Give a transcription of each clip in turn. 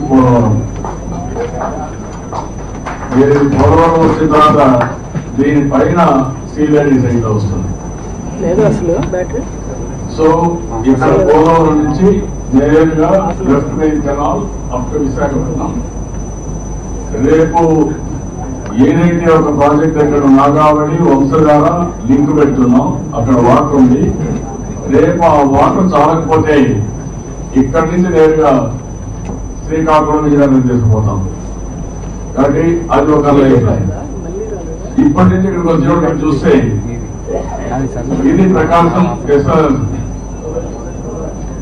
పోలవరం. పోలవరం వచ్చిన తర్వాత దీనిపైన సీలరీ సైట్ వస్తుంది. సో ఇక్కడ పోలవరం నుంచి నేరుగా left main canal up to Visakhapatnam. రేపు ఏదైతే ఒక ప్రాజెక్ట్ దగ్గర నాగావళి వంశధార లింక్ పెడుతున్నాం, అక్కడ వాటర్ ఉంది. రేపు ఆ వాటర్ చాలకపోతే ఇక్కడి నుంచి నేరుగా శ్రీకాకుళం విజయనగరం తీసుకుపోతాం. కాబట్టి అది ఒక లైన్. ఇప్పటి నుంచి ఇక్కడికి వచ్చినప్పుడు చూస్తే ఇది ప్రకాశం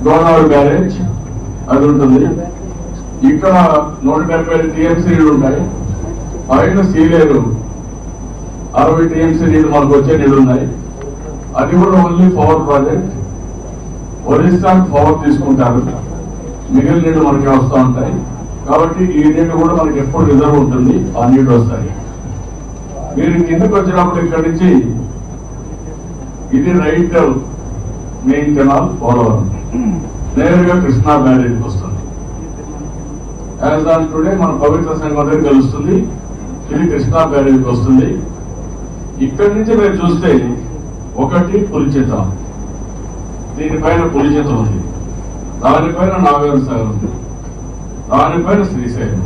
గోదావరి బ్యారేజ్ అది ఉంటుంది. ఇక్కడ 170 టీఎంసీ నీళ్లు ఉంటాయి. పైన సీలేరు 60 టీఎంసీ నీళ్లు మనకు వచ్చే నీళ్లు ఉన్నాయి. అది కూడా ఓన్లీ పవర్ ప్రాజెక్ట్. ఒరిస్సాకు పవర్ తీసుకుంటారు, మిగిలిన నీళ్లు మనకి వస్తూ ఉంటాయి. కాబట్టి ఈ నీళ్లు కూడా మనకి ఎప్పుడు రిజర్వ్ ఉంటుంది, ఆ నీళ్లు వస్తాయి. మీరు కిందకు వచ్చినప్పుడు ఇక్కడి నుంచి ఇది రైట్ మెయిన్ కెనాల్ పోలవరం నేరుగా కృష్ణా బ్యారేజ్కి వస్తుంది. యాజ్ ఆన్ టుడే మన పవిత్ర సంఘం దగ్గర కలుస్తుంది. ఇది కృష్ణా బ్యారేజ్కి వస్తుంది. ఇక్కడి నుంచి మీరు చూస్తే ఒకటి పులిచిత, దీనిపైన పులిచిత ఉంది, దానిపైన నాగార్జున సాగర్ ఉంది, దానిపైన శ్రీశైలం.